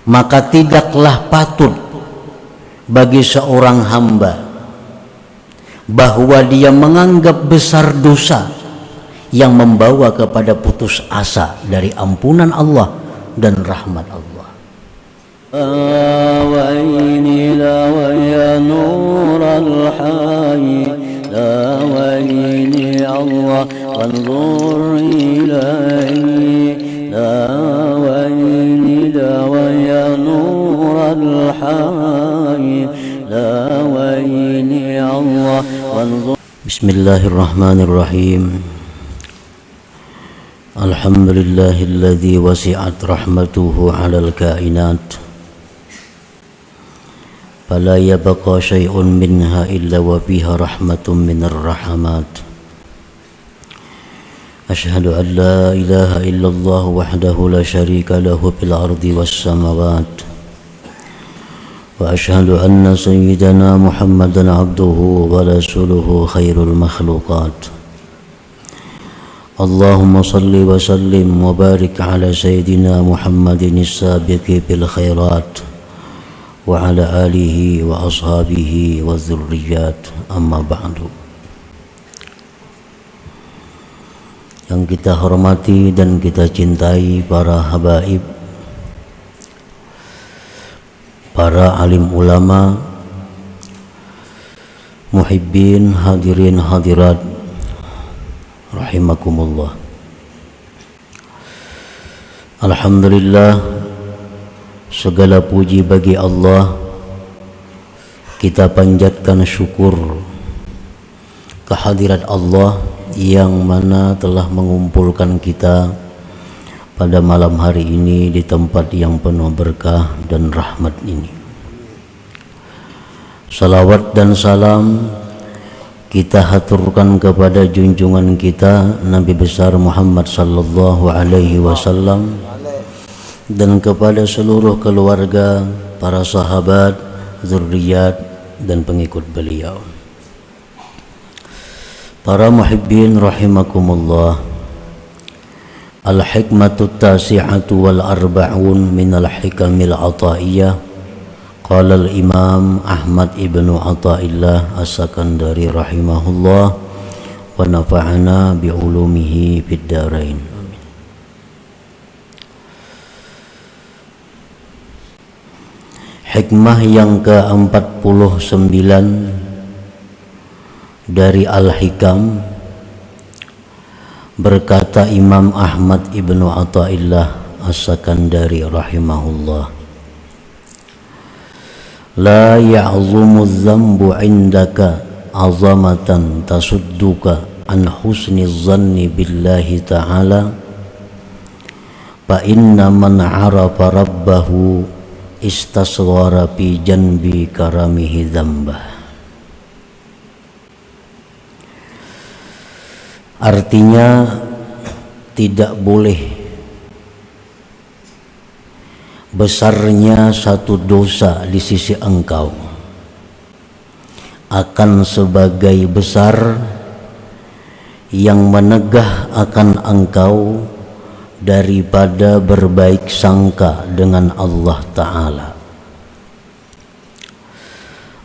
maka tidaklah patut bagi seorang hamba bahwa dia menganggap besar dosa yang membawa kepada putus asa dari ampunan Allah dan rahmat Allah. وإني لويا نور الحي لا ويني الله وانظر إلي لا ويني لويا نور الحي لا ويني الله وانظر. بسم الله الرحمن الرحيم. الحمد لله الذي وسعت رحمته على الكائنات فلا يبقى شيء منها إلا وفيها رحمة من الرحمات. أشهد أن لا إله إلا الله وحده لا شريك له في الأرض والسماوات وأشهد أن سيدنا محمدا عبده ورسوله خير المخلوقات. اللهم صل وسلم وبارك على سيدنا محمد السابق بالخيرات وعلى آله وأصحابه والذريات. أما بعد. Yang kita hormati dan kita cintai para habaib, para alim ulama, muhibbin, hadirin hadirat rahimakumullah. Alhamdulillah, segala puji bagi Allah. Kita panjatkan syukur kehadirat Allah yang mana telah mengumpulkan kita pada malam hari ini di tempat yang penuh berkah dan rahmat ini. Salawat dan salam kita haturkan kepada junjungan kita Nabi besar Muhammad sallallahu alaihi wasallam dan kepada seluruh keluarga, para sahabat, zurriyat dan pengikut beliau. Para muhibbin rahimakumullah. Al-hikmatu tasi'atu wal arba'un minal hikamil ataiyah. Qala al-imam Ahmad ibnu Athaillah as-Sakandari rahimahullah wa nafa'ana bi'ulumihi fid darain. Hikmah yang ke-49 dari Al-Hikam, berkata Imam Ahmad ibnu Athaillah as-Sakandari rahimahullah, la ya'zumu dhanbu indaka azamatan tasudduka an husni dhanni billahi ta'ala fa inna man 'arafa rabbahu istasghara fi janbi karamihi dzambah. Artinya, tidak boleh besarnya satu dosa di sisi engkau akan sebagai besar yang menegah akan engkau daripada berbaik sangka dengan Allah Ta'ala.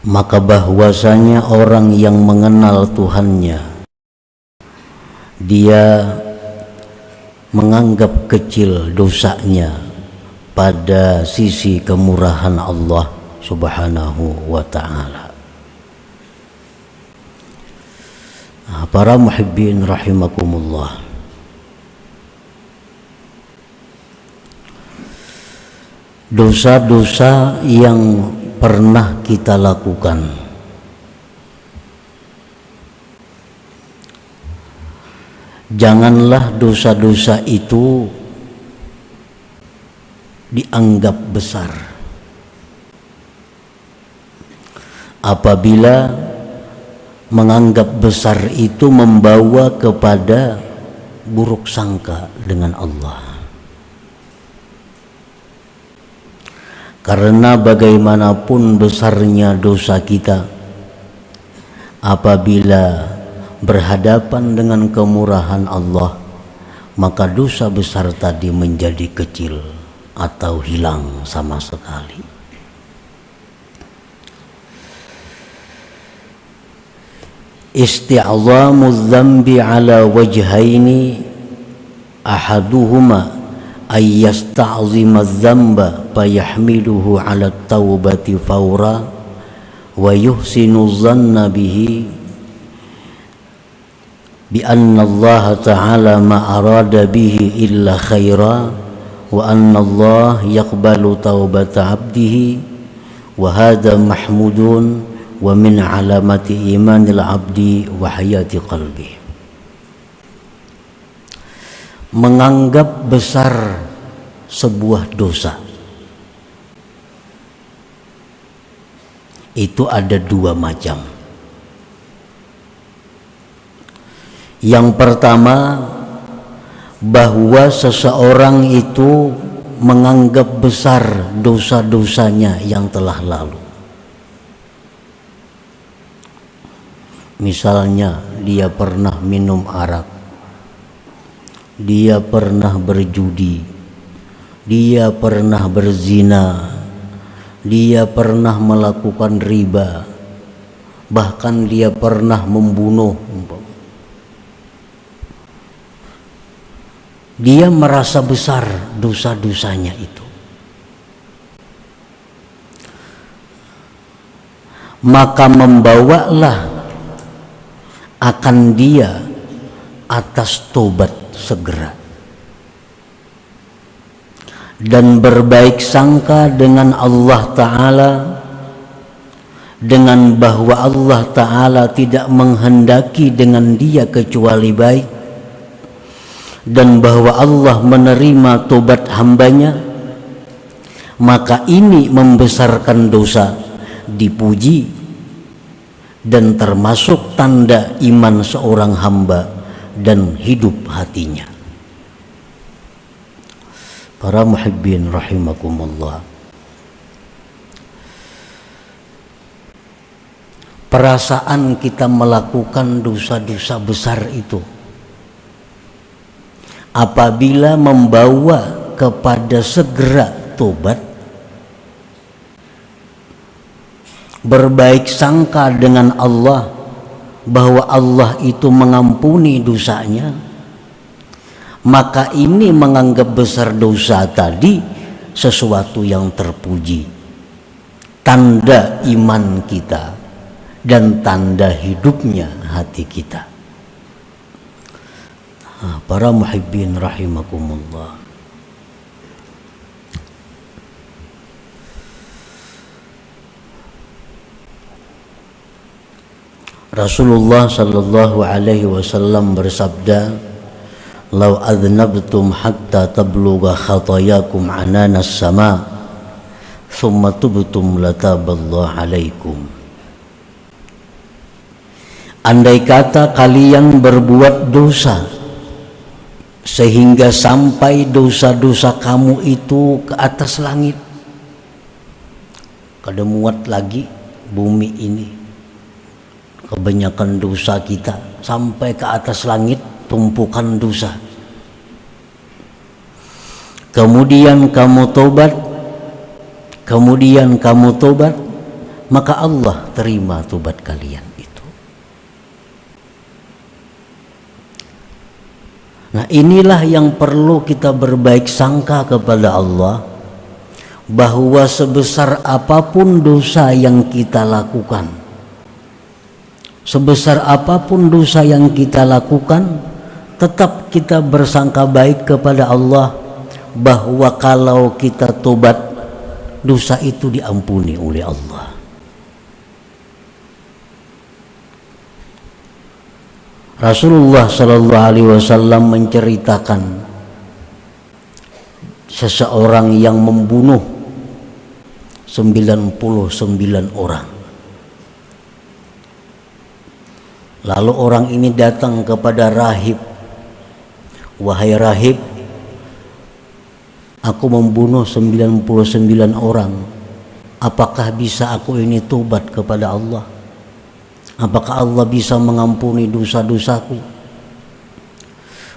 Maka bahwasanya orang yang mengenal Tuhannya, dia menganggap kecil dosanya pada sisi kemurahan Allah Subhanahu wa Ta'ala. Para muhibbin rahimakumullah, dosa-dosa yang pernah kita lakukan, janganlah dosa-dosa itu dianggap besar apabila menganggap besar itu membawa kepada buruk sangka dengan Allah. Karena bagaimanapun besarnya dosa kita, apabila berhadapan dengan kemurahan Allah, maka dosa besar tadi menjadi kecil atau hilang sama sekali. Isti'zamu dzambi ala wajhaini ahaduhuma ay yasta'zima dzamba fayahmiluhu ala taubati fawra wa yuhsinu dhanna bihi bi anna Allah ta'ala ma arada bihi illa khaira wa anna Allah yaqbalu taubata 'abdihi wa hadha mahmudun wa min alamati imanil 'abdi wa hayati qalbi. Menganggap besar sebuah dosa itu ada dua macam. Yang pertama, bahwa seseorang itu menganggap besar dosa-dosanya yang telah lalu. Misalnya dia pernah minum arak, dia pernah berjudi, dia pernah berzina, dia pernah melakukan riba, bahkan dia pernah membunuh. Dia merasa besar dosa-dosanya itu. Maka membawalah akan dia atas tobat segera dan berbaik sangka dengan Allah Ta'ala, dengan bahwa Allah Ta'ala tidak menghendaki dengan dia kecuali baik, dan bahwa Allah menerima tobat hambanya. Maka ini membesarkan dosa, dipuji, dan termasuk tanda iman seorang hamba dan hidup hatinya. Para muhibbin rahimakumullah, perasaan kita melakukan dosa-dosa besar itu apabila membawa kepada segera tobat, berbaik sangka dengan Allah bahwa Allah itu mengampuni dosanya, maka ini menganggap besar dosa tadi sesuatu yang terpuji, tanda iman kita dan tanda hidupnya hati kita. Para muhibbin rahimakumullah, Rasulullah sallallahu alaihi wasallam bersabda, "Lau adnabtum hatta tablugha khatayakum ananas sama, thumma tubtum lataballahu alaikum." Andai kata kalian berbuat dosa sehingga sampai dosa-dosa kamu itu ke atas langit, kada muat lagi bumi ini, kebanyakan dosa kita sampai ke atas langit, tumpukan dosa. Kemudian kamu tobat, maka Allah terima tobat kalian itu. Nah, inilah yang perlu kita berbaik sangka kepada Allah, bahwa sebesar apapun dosa yang kita lakukan, sebesar apapun dosa yang kita lakukan, tetap kita bersangka baik kepada Allah bahwa kalau kita tobat, dosa itu diampuni oleh Allah. Rasulullah sallallahu alaihi wasallam menceritakan seseorang yang membunuh 99 orang. Lalu orang ini datang kepada rahib, "Wahai rahib, aku membunuh 99 orang. Apakah bisa aku ini tobat kepada Allah? Apakah Allah bisa mengampuni dosa-dosaku?"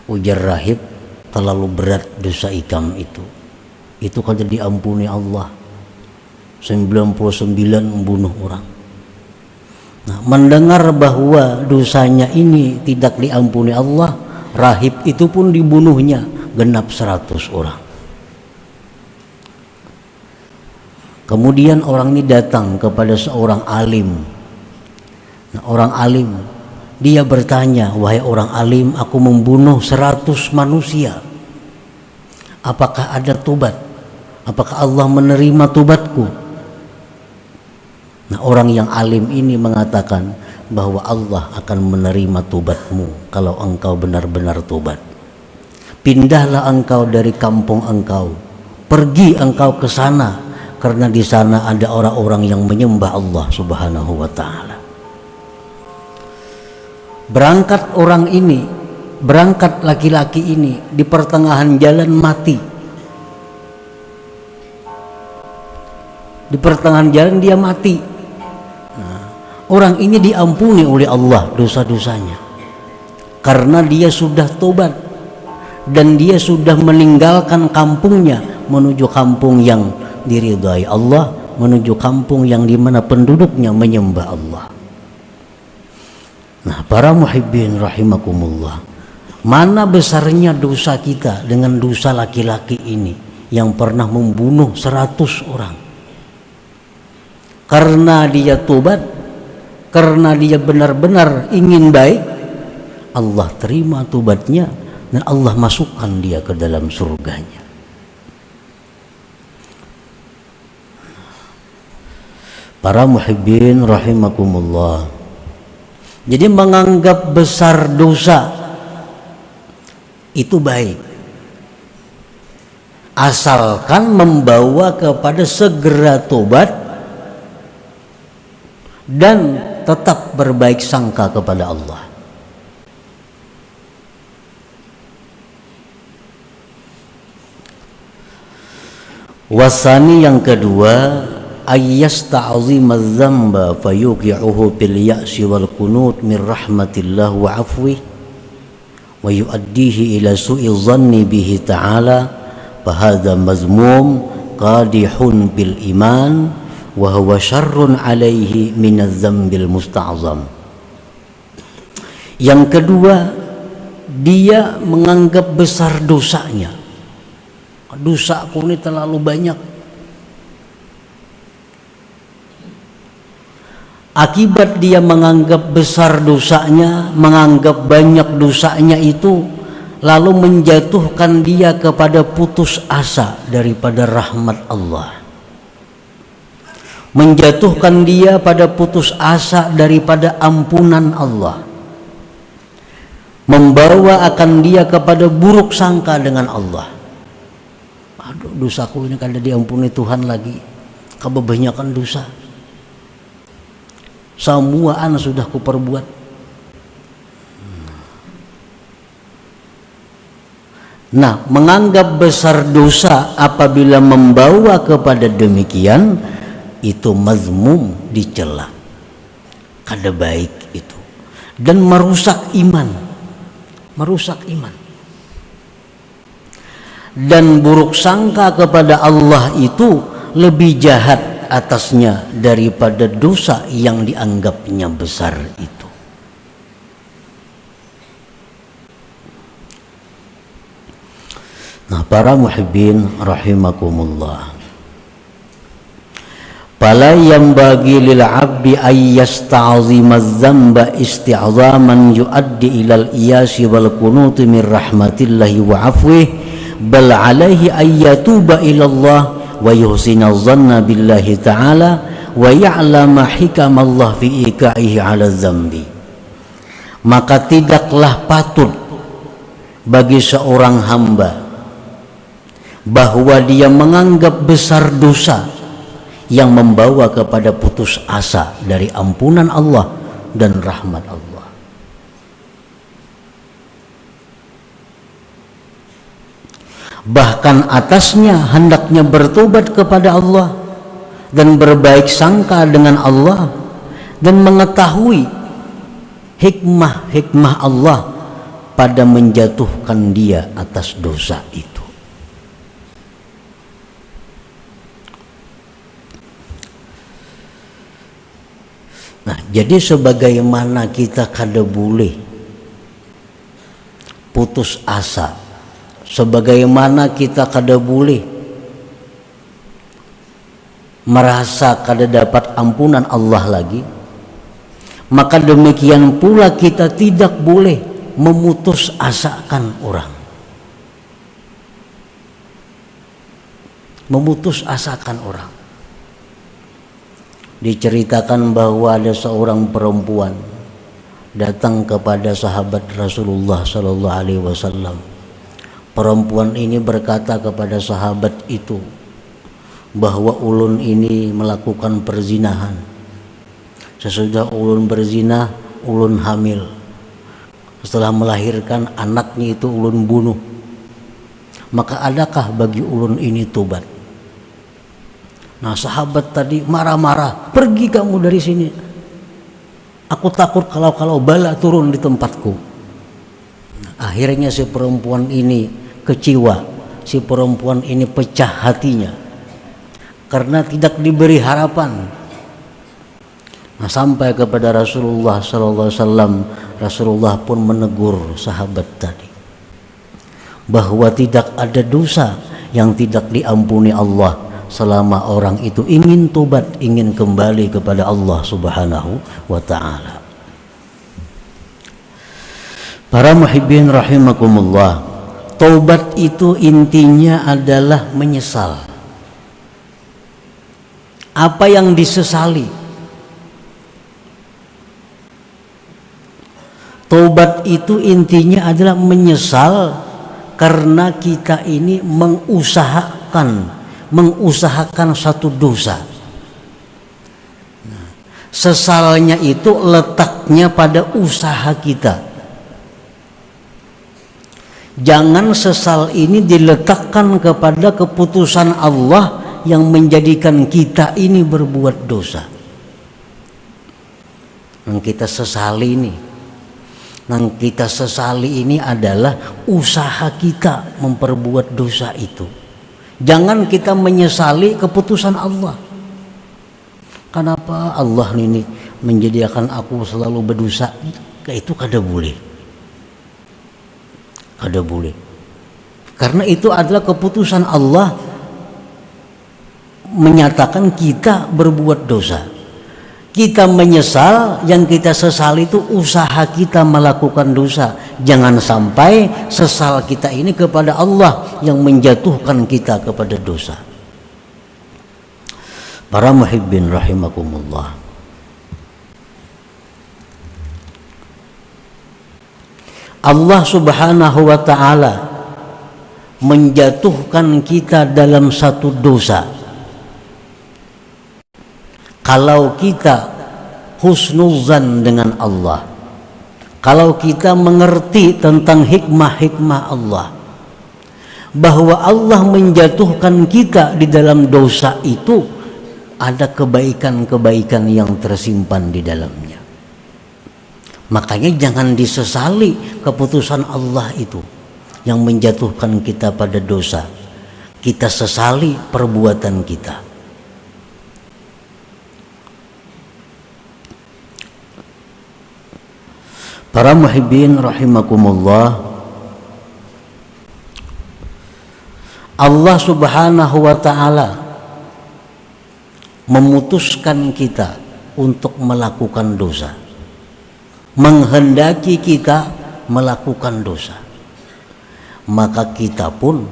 Ujar rahib, "Terlalu berat dosa ikam itu. itu kalau diampuni Allah. 99 membunuh orang. Nah, mendengar bahwa dosanya ini tidak diampuni Allah, rahib itu pun dibunuhnya genap 100 orang. Kemudian orang ini datang kepada seorang alim. Nah, orang alim, dia bertanya, wahai orang alim, aku membunuh 100 manusia. Apakah ada tobat? Apakah Allah menerima tobatku? Nah, orang yang alim ini mengatakan bahwa Allah akan menerima tobatmu kalau engkau benar-benar tobat. Pindahlah engkau dari kampung engkau, pergi engkau ke sana, karena di sana ada orang-orang yang menyembah Allah Subhanahu wa taala. Berangkat orang ini, berangkat laki-laki ini, di pertengahan jalan mati. Di pertengahan jalan dia mati. Nah, orang ini diampuni oleh Allah dosa-dosanya karena dia sudah tobat dan dia sudah meninggalkan kampungnya menuju kampung yang diridhai Allah, menuju kampung yang dimana penduduknya menyembah Allah. Nah, para muhibbin rahimakumullah, mana besarnya dosa kita dengan dosa laki-laki ini yang pernah membunuh 100 orang. Karena dia tobat, karena dia benar-benar ingin baik, Allah terima tobatnya dan Allah masukkan dia ke dalam surganya. Para muhibbin rahimakumullah, jadi menganggap besar dosa itu baik, asalkan membawa kepada segera tobat dan tetap berbaik sangka kepada Allah. Wasani yang kedua, ayyasta'zima dzamba fayuqi'uhu bil ya'si wal qunut min rahmatillah wa afwi wa yu'addihi ila su'i dhanni bihi ta'ala fa hadza mazmum qadihun bil iman wa huwa syarrun alaihi min adz-dzambil musta'zam. Yang kedua, dia menganggap besar dosanya. Dosaku ini terlalu banyak. Akibat dia menganggap besar dosanya, menganggap banyak dosanya itu, lalu menjatuhkan dia kepada putus asa daripada rahmat Allah, menjatuhkan dia pada putus asa daripada ampunan Allah, membawa akan dia kepada buruk sangka dengan Allah. Aduh, dosaku ini kada diampuni Tuhan lagi, kebanyakan dosa. Semua anak sudah kuperbuat. Nah, menganggap besar dosa apabila membawa kepada demikian, itu mazmum, dicela, kada baik itu, dan merusak iman, merusak iman. Dan buruk sangka kepada Allah itu lebih jahat atasnya daripada dosa yang dianggapnya besar itu. Nah, para muhibbin rahimakumullah, fala yanbaghi lil 'abdi ay yasta'zima adz-dzamba isti'zaman yuaddi ilal iyasi wal qunut min rahmatillahi wa 'afwihi, bal 'alaihi ay yatuba ila Allah wa yuhsina dhanna billahi ta'ala wa ya'lama hikamallah fi iqa'ihi 'ala dzambi. Maka tidaklah patut bagi seorang hamba bahwa dia menganggap besar dosa yang membawa kepada putus asa dari ampunan Allah dan rahmat Allah. Bahkan atasnya hendaknya bertobat kepada Allah dan berbaik sangka dengan Allah dan mengetahui hikmah-hikmah Allah pada menjatuhkan dia atas dosa itu. Nah, jadi sebagaimana kita kada boleh putus asa, sebagaimana kita kada boleh merasa kada dapat ampunan Allah lagi, maka demikian pula kita tidak boleh memutus asakan orang. Memutus asakan orang. Diceritakan bahwa ada seorang perempuan datang kepada sahabat Rasulullah Sallallahu Alaihi Wasallam. Perempuan ini berkata kepada sahabat itu bahwa ulun ini melakukan perzinahan. Sesudah ulun berzina, ulun hamil. Setelah melahirkan anaknya itu ulun bunuh. Maka adakah bagi ulun ini tobat? Nah, sahabat tadi marah-marah, pergi kamu dari sini. Aku takut kalau bala turun di tempatku. Nah, akhirnya si perempuan ini kecewa, si perempuan ini pecah hatinya karena tidak diberi harapan. Nah, sampai kepada Rasulullah Sallallahu Alaihi Wasallam, Rasulullah pun menegur sahabat tadi bahwa tidak ada dosa yang tidak diampuni Allah selama orang itu ingin tobat, ingin kembali kepada Allah Subhanahu wa ta'ala. Para muhibbin rahimakumullah, tobat itu intinya adalah menyesal. Apa yang disesali? Tobat itu intinya adalah menyesal karena kita ini mengusahakan satu dosa. Nah, sesalnya itu letaknya pada usaha kita. Jangan sesal ini diletakkan kepada keputusan Allah yang menjadikan kita ini berbuat dosa. Yang kita sesali ini adalah usaha kita memperbuat dosa itu. Jangan kita menyesali keputusan Allah. Kenapa Allah ini menjadikan aku selalu berdosa? Itu kada boleh. Kada boleh. Karena itu adalah keputusan Allah menyatakan kita berbuat dosa. Kita menyesal, yang kita sesali itu usaha kita melakukan dosa. Jangan sampai sesal kita ini kepada Allah yang menjatuhkan kita kepada dosa. Para muhibbin rahimakumullah, Allah Subhanahu wa ta'ala menjatuhkan kita dalam satu dosa kalau kita husnuzan dengan Allah, kalau kita mengerti tentang hikmah-hikmah Allah, bahwa Allah menjatuhkan kita di dalam dosa itu ada kebaikan-kebaikan yang tersimpan di dalamnya. Makanya jangan disesali keputusan Allah itu yang menjatuhkan kita pada dosa. Kita sesali perbuatan kita. Para muhibbin rahimakumullah, Allah Subhanahu wa ta'ala memutuskan kita untuk melakukan dosa, menghendaki kita melakukan dosa, maka kita pun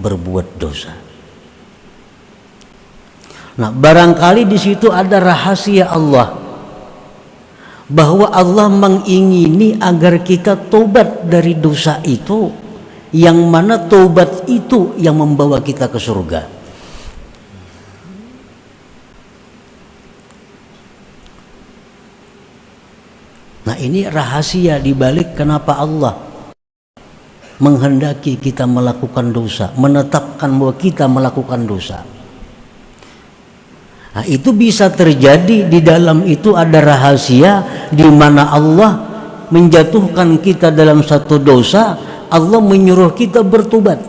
berbuat dosa. Nah, barangkali di situ ada rahasia Allah, bahwa Allah mengingini agar kita tobat dari dosa itu, yang mana tobat itu yang membawa kita ke surga. Nah, ini rahasia dibalik kenapa Allah menghendaki kita melakukan dosa, menetapkan bahwa kita melakukan dosa. Nah, itu bisa terjadi, di dalam itu ada rahasia di mana Allah menjatuhkan kita dalam satu dosa, Allah menyuruh kita bertobat.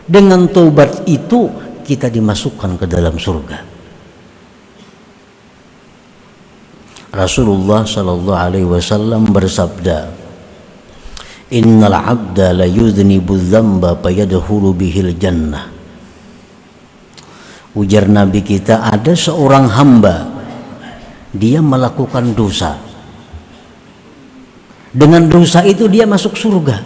Dengan tobat itu kita dimasukkan ke dalam surga. Rasulullah sallallahu alaihi wasallam bersabda, "Innal 'abda la yudhnibu dzamba fayadkhulu bihil jannah." Ujar Nabi kita, ada seorang hamba, dia melakukan dosa. Dengan dosa itu dia masuk surga.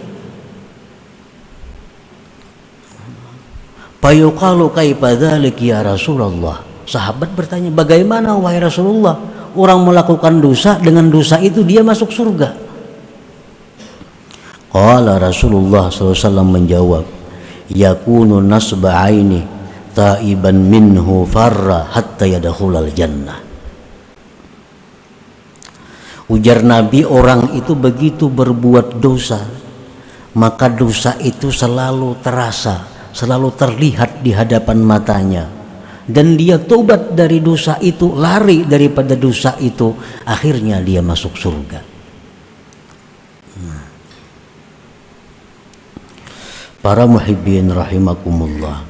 Fayuqalu kaifa dzalik ya Rasulullah. Sahabat bertanya, bagaimana wahai Rasulullah, orang melakukan dosa, dengan dosa itu dia masuk surga? Qala Rasulullah SAW menjawab, yakunu nasba aini taiban minhu farra hatta yadkhulal jannah. Ujar Nabi, orang itu begitu berbuat dosa, maka dosa itu selalu terasa, selalu terlihat di hadapan matanya, dan dia tobat dari dosa itu, lari daripada dosa itu, akhirnya dia masuk surga. Para muhibbin rahimakumullah,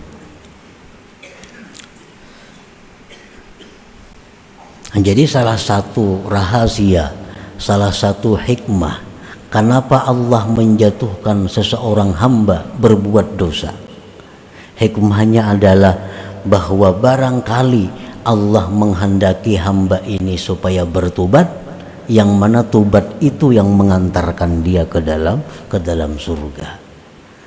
jadi salah satu rahasia, salah satu hikmah kenapa Allah menjatuhkan seseorang hamba berbuat dosa, hikmahnya adalah bahwa barangkali Allah menghendaki hamba ini supaya bertobat, yang mana tobat itu yang mengantarkan dia ke dalam surga.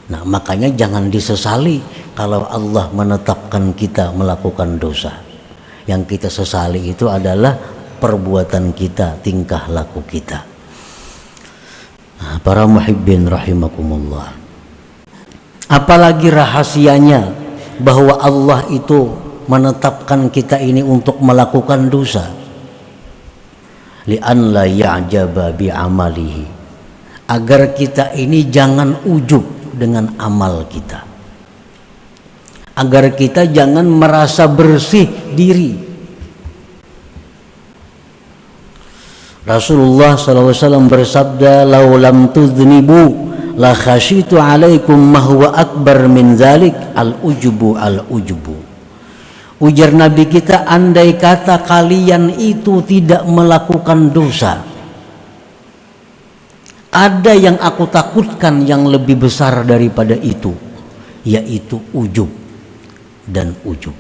Nah, makanya jangan disesali kalau Allah menetapkan kita melakukan dosa. Yang kita sesali itu adalah perbuatan kita, tingkah laku kita. Nah, para muhibbin rahimakumullah, apalagi rahasianya bahwa Allah itu menetapkan kita ini untuk melakukan dosa, li'an la ya'jaba bi'amalihi, agar kita ini jangan ujub dengan amal kita, agar kita jangan merasa bersih diri. Rasulullah SAW bersabda, "Lau lam tudhnibu la khasyitu alaikum ma huwa akbar min dzalik al-ujubu al-ujubu." Ujar Nabi kita, andai kata kalian itu tidak melakukan dosa, ada yang aku takutkan yang lebih besar daripada itu, yaitu ujub dan ujub.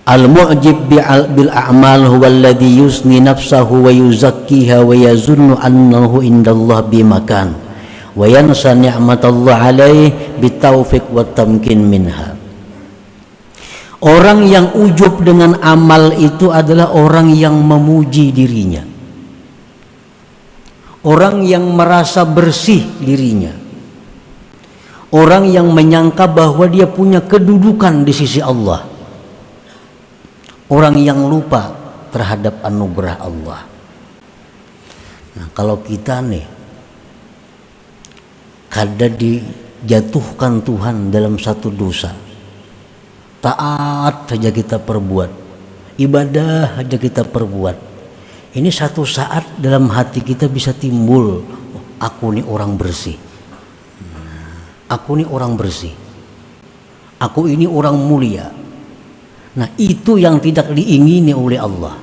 Al-mu'jib bil a'mal huwa alladhi yusni nafsahu wa yuzakkiha wa yazunnu annahu indallah bimakan wa yansa ni'matallah alaih bitaufiq wa tamkin minha. Orang yang ujub dengan amal itu adalah orang yang memuji dirinya, orang yang merasa bersih dirinya, orang yang menyangka bahwa dia punya kedudukan di sisi Allah, orang yang lupa terhadap anugerah Allah. Nah, kalau kita nih kadang dijatuhkan Tuhan dalam satu dosa, taat saja kita perbuat, ibadah saja kita perbuat, ini satu saat dalam hati kita bisa timbul, aku ini orang bersih, aku ini orang bersih, aku ini orang mulia. Nah, itu yang tidak diingini oleh Allah.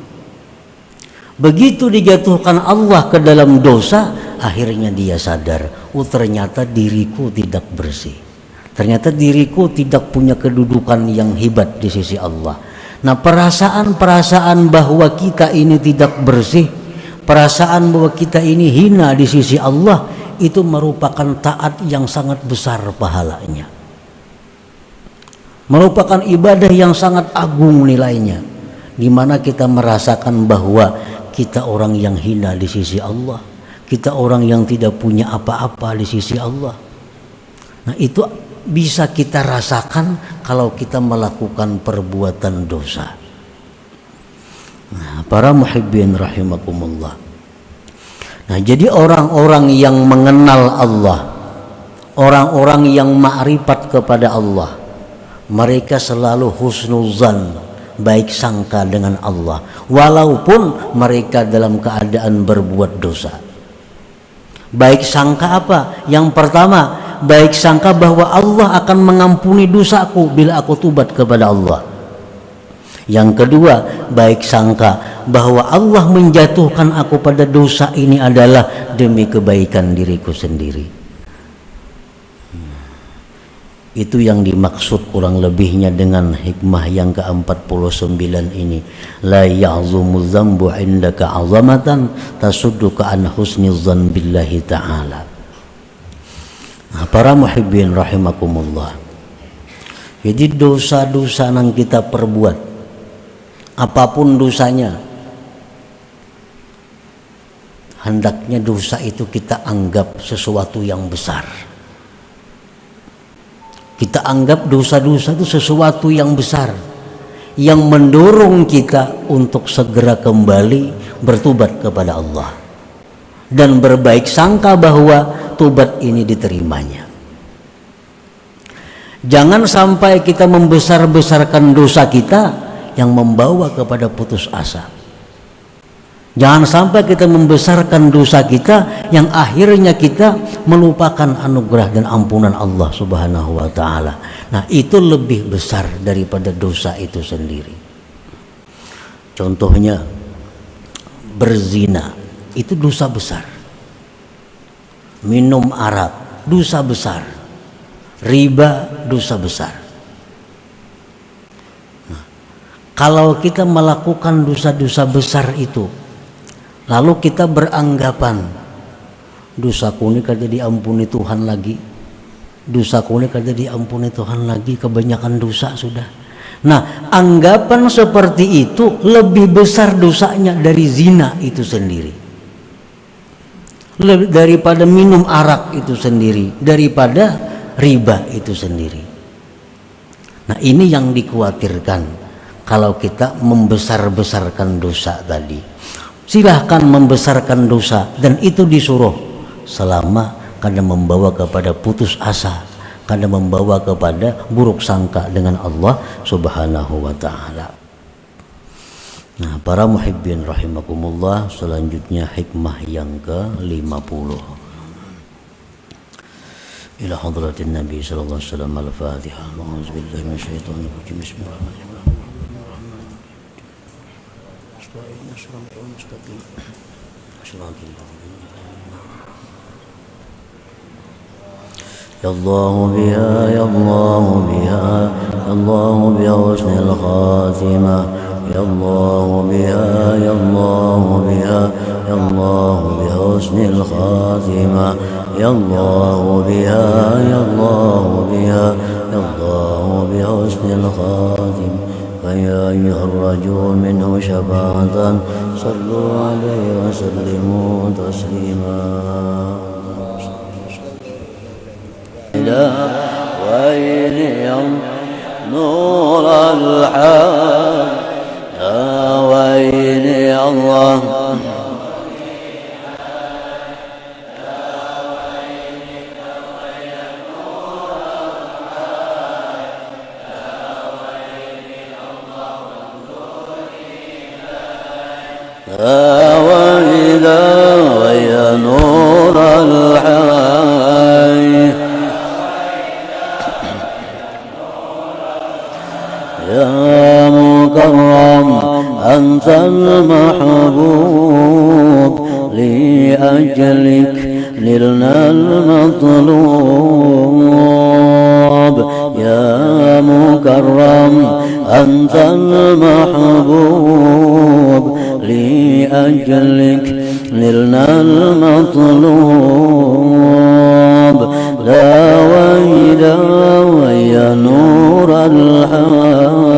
Begitu dijatuhkan Allah ke dalam dosa, akhirnya dia sadar, oh ternyata diriku tidak bersih, ternyata diriku tidak punya kedudukan yang hebat di sisi Allah. Nah, perasaan-perasaan bahwa kita ini tidak bersih, perasaan bahwa kita ini hina di sisi Allah, itu merupakan taat yang sangat besar pahalanya, merupakan ibadah yang sangat agung nilainya, di mana kita merasakan bahwa kita orang yang hina di sisi Allah, kita orang yang tidak punya apa-apa di sisi Allah. Nah, itu bisa kita rasakan kalau kita melakukan perbuatan dosa. Nah, para muhibbin rahimakumullah, nah jadi orang-orang yang mengenal Allah, orang-orang yang ma'rifat kepada Allah, mereka selalu husnuzan, baik sangka dengan Allah, walaupun mereka dalam keadaan berbuat dosa. Baik sangka apa? Yang pertama, baik sangka bahwa Allah akan mengampuni dosaku bila aku tobat kepada Allah. Yang kedua, baik sangka bahwa Allah menjatuhkan aku pada dosa ini adalah demi kebaikan diriku sendiri. Itu yang dimaksud kurang lebihnya dengan hikmah yang ke-49 ini. La ya'zumu dzambu 'indaka 'azamatan tasudduka an husnizzan billahi ta'ala. Nah, para muhibbin rahimakumullah. Jadi dosa-dosa yang kita perbuat, apapun dosanya, hendaknya dosa itu kita anggap sesuatu yang besar. Kita anggap dosa-dosa itu sesuatu yang besar, yang mendorong kita untuk segera kembali bertobat kepada Allah dan berbaik sangka bahwa tobat ini diterimanya. Jangan sampai kita membesar-besarkan dosa kita yang membawa kepada putus asa. Jangan sampai kita membesarkan dosa kita yang akhirnya kita melupakan anugerah dan ampunan Allah Subhanahu wa ta'ala. Nah, itu lebih besar daripada dosa itu sendiri. Contohnya, berzina itu dosa besar. Minum arak dosa besar. Riba dosa besar. Nah, kalau kita melakukan dosa-dosa besar itu, lalu kita beranggapan dosaku ini kada diampuni Tuhan lagi, dosaku ini kada diampuni Tuhan lagi, kebanyakan dosa sudah. Nah, anggapan seperti itu lebih besar dosanya dari zina itu sendiri, daripada minum arak itu sendiri, daripada riba itu sendiri. Nah, ini yang dikhawatirkan kalau kita membesar-besarkan dosa tadi. Silahkan membesarkan dosa, dan itu disuruh selama karena membawa kepada putus asa, karena membawa kepada buruk sangka dengan Allah Subhanahu wa ta'ala. Nah, para muhibbin rahimakumullah, selanjutnya hikmah yang ke-50. Ila hadratin Nabi sallallahu alaihi wasallam. Al-Fatihah. A'udzubillahi minasyaitonir rajim. Bismillahirrahmanirrahim. Ya Allah biha, ya Allah biha, ya Allah biha husnul khatimah. Ya Allah biha, ya Allah biha, ya Allah biha husnul khatimah. Ya Allah biha, ya Allah biha, ya Allah biha husnul khatimah. فيا أيها الرجل منه شفاعة صلوا عليه وسلموا تسليما. إلى ويل نور الحق يا ويل الله وإذا ويا نور الحي يا مكرم أنت المحبوب لأجلك نلنا المطلوب يا مكرم أنت المحبوب لأجلك نلنا المطلوب لا ويلا ويا نور الحق